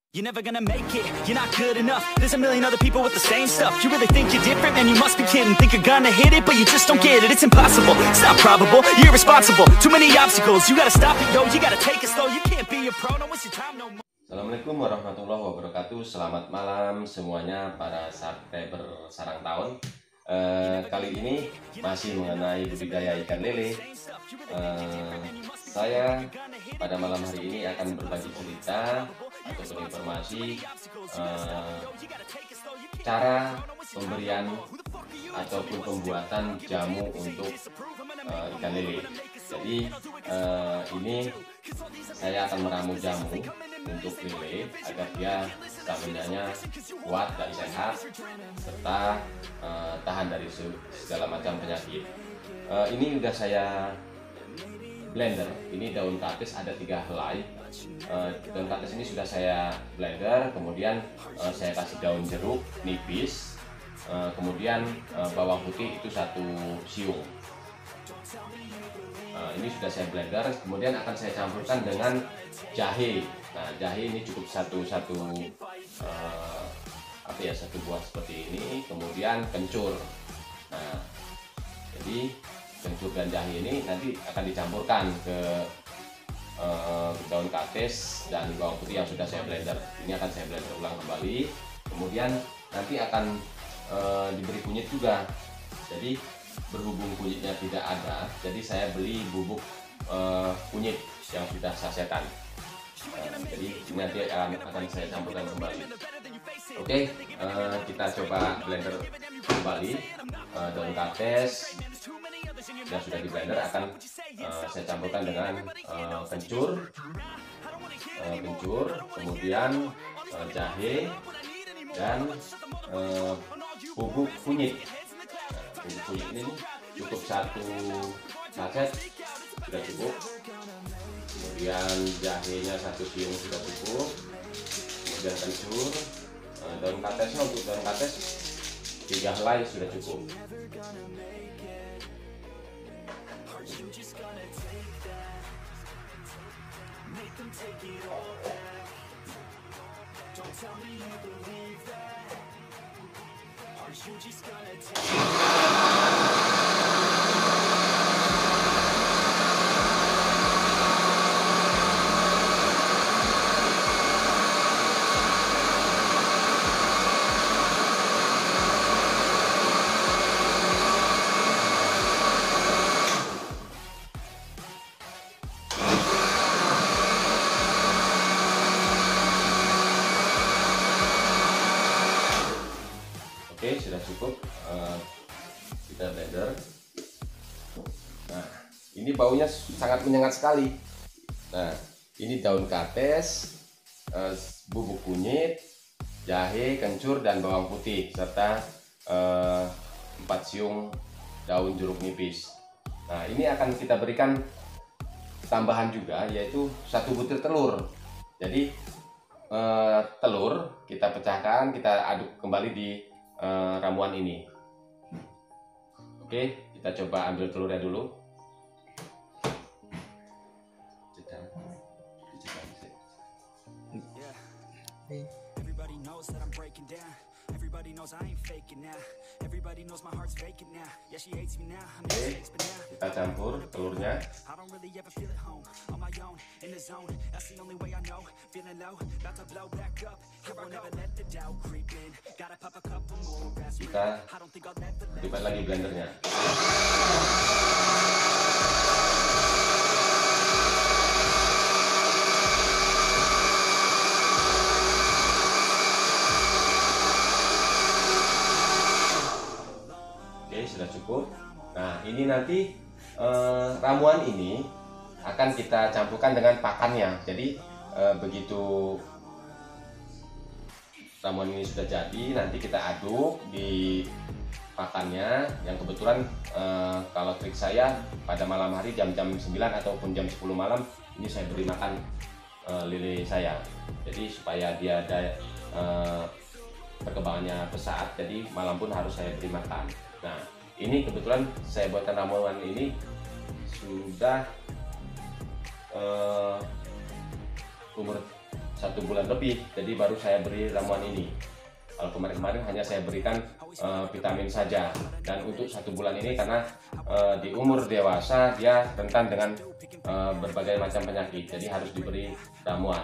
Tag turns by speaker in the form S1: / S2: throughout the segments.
S1: You're never gonna make it, you're not good enough. There's a million other people with the same stuff. You really think you're different? Man, you must be kidding. Think you're gonna hit it, but you just don't get it. It's impossible, it's not probable, you're irresponsible. Too many obstacles, you gotta stop it, yo. You gotta take it slow, you can't be a pro. Don't waste your time no more.
S2: Assalamualaikum warahmatullahi wabarakatuh. Selamat malam semuanya para subscriber sarang tahun. Kali ini masih mengenai budidaya ikan lele. Saya pada malam hari ini akan berbagi cerita ataupun informasi cara pemberian ataupun pembuatan jamu untuk ikan lele. Jadi ini saya akan meramu jamu untuk lele agar dia staminanya kuat dan sehat serta tahan dari segala macam penyakit. Ini udah saya blender. Ini daun kaktus ada 3 helai. Daun kaktus ini sudah saya blender, kemudian saya kasih daun jeruk nipis, kemudian bawang putih itu 1 siung. Ini sudah saya blender, kemudian akan saya campurkan dengan jahe. Nah, jahe ini cukup satu buah seperti ini, kemudian kencur. Nah, jadi kencur dan jahe ini nanti akan dicampurkan ke daun kaktus dan bawang putih yang sudah saya blender. Ini akan saya blender ulang kembali, kemudian nanti akan diberi kunyit juga. Jadi berhubung kunyitnya tidak ada, jadi saya beli bubuk kunyit yang sudah sasetan. Jadi ini nanti akan saya campurkan kembali. Oke, kita coba blender kembali daun kaktus yang sudah di blender, akan saya campurkan dengan kencur, kemudian jahe dan bubuk kunyit. Bubuk kunyit ini cukup 1 saset sudah cukup, kemudian jahenya 1 siung sudah cukup, kemudian kencur, daun kaktusnya untuk daun kaktus 3 helai sudah cukup. Oke, sudah cukup, kita blender. Nah, ini baunya sangat menyengat sekali. Nah, ini daun kaktus, bubuk kunyit, jahe, kencur, dan bawang putih serta 4 siung daun jeruk nipis. Nah, ini akan kita berikan tambahan juga, yaitu 1 butir telur. Jadi telur kita pecahkan, kita aduk kembali di ramuan ini. Oke, kita coba ambil telurnya dulu. Oke, kita campur telurnya. Kita hidupkan lagi blendernya. Oke, sudah cukup. Nah, ini nanti ramuan ini akan kita campurkan dengan pakannya. Jadi begitu ramuan ini sudah jadi, nanti kita aduk di pakannya. Yang kebetulan kalau trik saya pada malam hari jam-jam 9 ataupun jam 10 malam ini saya beri makan lele saya. Jadi supaya dia ada perkembangannya pesat, jadi malam pun harus saya beri makan. Nah, ini kebetulan saya buatkan ramuan ini sudah umur 1 bulan lebih, jadi baru saya beri ramuan ini. Kalau kemarin-kemarin hanya saya berikan vitamin saja. Dan untuk 1 bulan ini karena di umur dewasa dia rentan dengan berbagai macam penyakit, jadi harus diberi ramuan.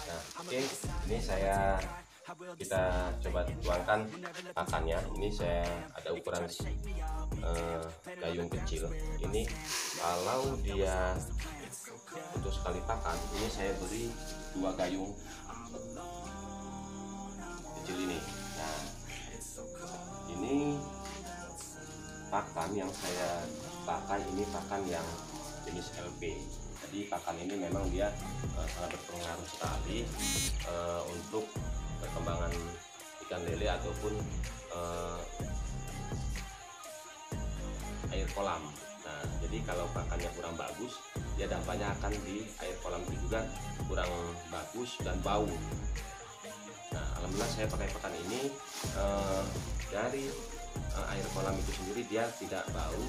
S2: Nah, oke, ini kita coba tuangkan pakannya. Ini saya ada ukuran gayung kecil. Ini kalau dia untuk sekali pakan, ini saya beri 2 gayung kecil ini. Nah, ini pakan yang saya pakai, ini pakan yang jenis LP. Jadi pakan ini memang dia sangat berpengaruh sekali untuk perkembangan ikan lele ataupun air kolam. Nah, jadi kalau pakannya kurang bagus, dia dampaknya akan di air kolam itu juga kurang bagus dan bau. Nah, alhamdulillah saya pakai pakan ini dari air kolam itu sendiri dia tidak bau,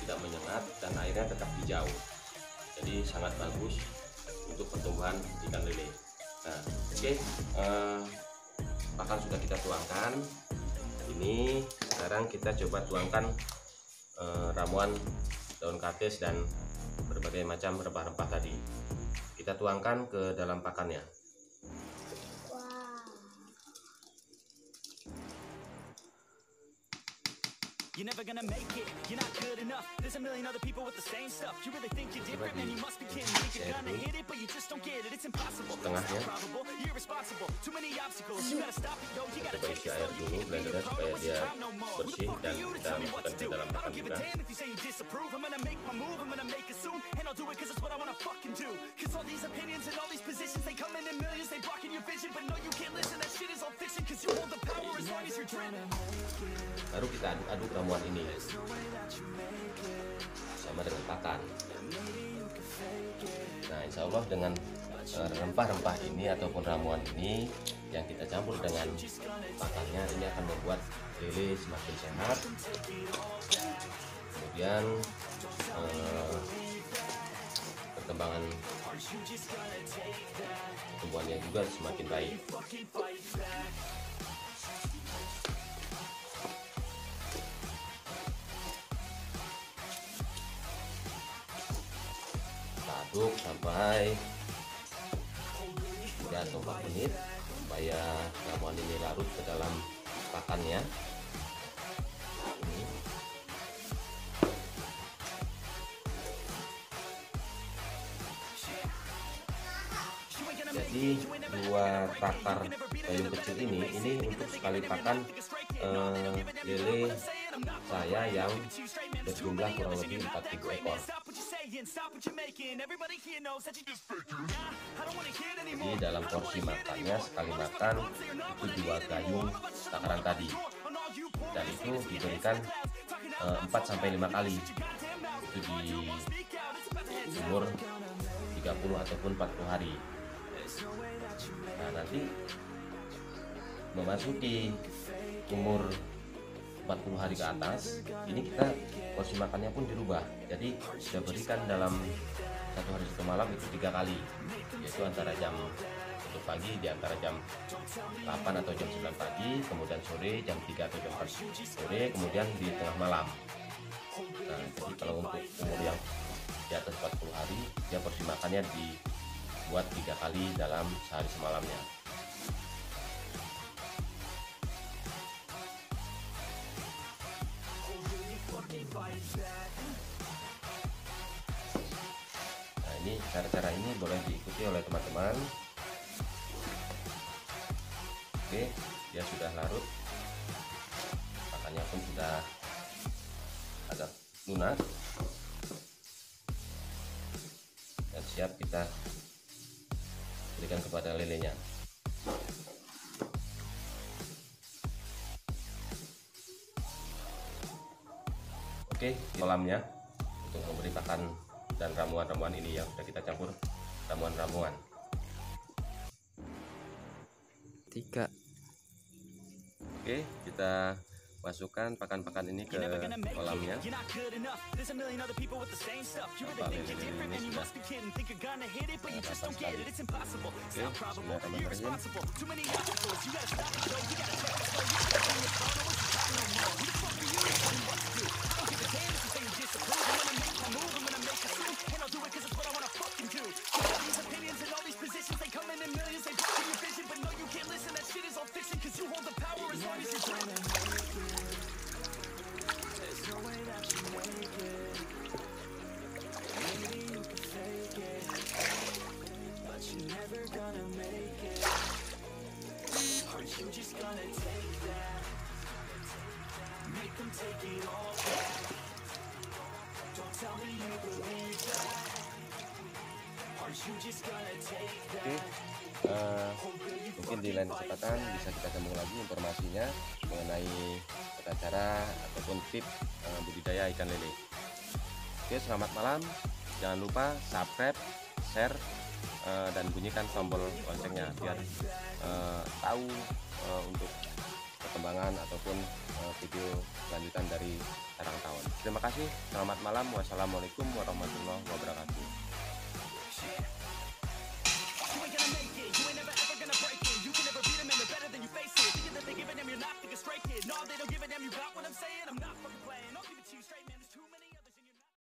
S2: tidak menyengat, dan airnya tetap hijau. Jadi sangat bagus untuk pertumbuhan ikan lele. Nah, oke, pakan sudah kita tuangkan. Ini sekarang kita coba tuangkan ramuan daun kaktus dan berbagai macam rempah-rempah tadi. Kita tuangkan ke dalam pakannya.
S1: You're never gonna make it, you're not good enough. There's a million other people with the same stuff. You really think you're different, man, you must be kidding. Think you're gonna hit it, but you just don't get it. It's impossible, it's not probable, you're irresponsible. Too many obstacles, you gotta stop it, yo. You gotta take it
S2: air dulu blendernya supaya dia bersih, dan kita masukkan ke dalam pakan juga.
S1: if you say you disapprove. I'm gonna make my move, I'm gonna make it soon. And I'll do it cause it's what I wanna fucking do. Cause all these opinions and all these positions, they come in millions, they blocking your vision. But no, you can't listen, that shit is all fiction. Cause you hold the power as long as you're dreaming.
S2: Baru kita aduk ramuan ini sama dengan pakan. Nah, insya Allah dengan rempah-rempah ini ataupun ramuan ini yang kita campur dengan pakannya, ini akan membuat lele semakin sehat. Kemudian perkembangan tumbuhannya juga semakin baik. Aduk sampai 3 atau 4 menit supaya ramuan ini larut ke dalam pakannya. Jadi 2 takar gayung kecil ini untuk sekali pakan lele saya yang berjumlah kurang lebih 4.000 ekor. Jadi dalam porsi makannya sekali makan itu 2 gayung takaran tadi, dan itu diberikan 4-5 kali, itu di umur 30 ataupun 40 hari. Nah, nanti memasuki umur 40 hari ke atas, ini kita porsi makannya pun dirubah. Jadi kita berikan dalam 1 hari 1 malam itu 3 kali, yaitu antara jam untuk pagi di antara jam 8 atau jam 9 pagi, kemudian sore jam 3 atau jam 4 sore, kemudian di tengah malam. Nah, jadi kalau untuk umur yang di atas 40 hari, dia porsi makannya dibuat 3 kali dalam sehari semalamnya. Nah, ini cara-cara ini boleh diikuti oleh teman-teman. Oke, dia sudah larut, pakannya pun sudah agak lunak dan siap kita berikan kepada lelenya. Oke, kolamnya untuk memberi pakan dan ramuan-ramuan ini yang sudah kita campur ramuan-ramuan. 3. Oke, kita masukkan pakan-pakan ini ke kolamnya. Apa lele ini sudah rapat sekali. Oke, mungkin di lain kesempatan bisa kita sambung lagi informasinya mengenai tata cara ataupun tips budidaya ikan lele. Oke, selamat malam. Jangan lupa subscribe, share, dan bunyikan tombol loncengnya biar tahu untuk perkembangan ataupun video lanjutan dari sarang tawon. Terima kasih. Selamat malam. Wassalamualaikum warahmatullahi wabarakatuh.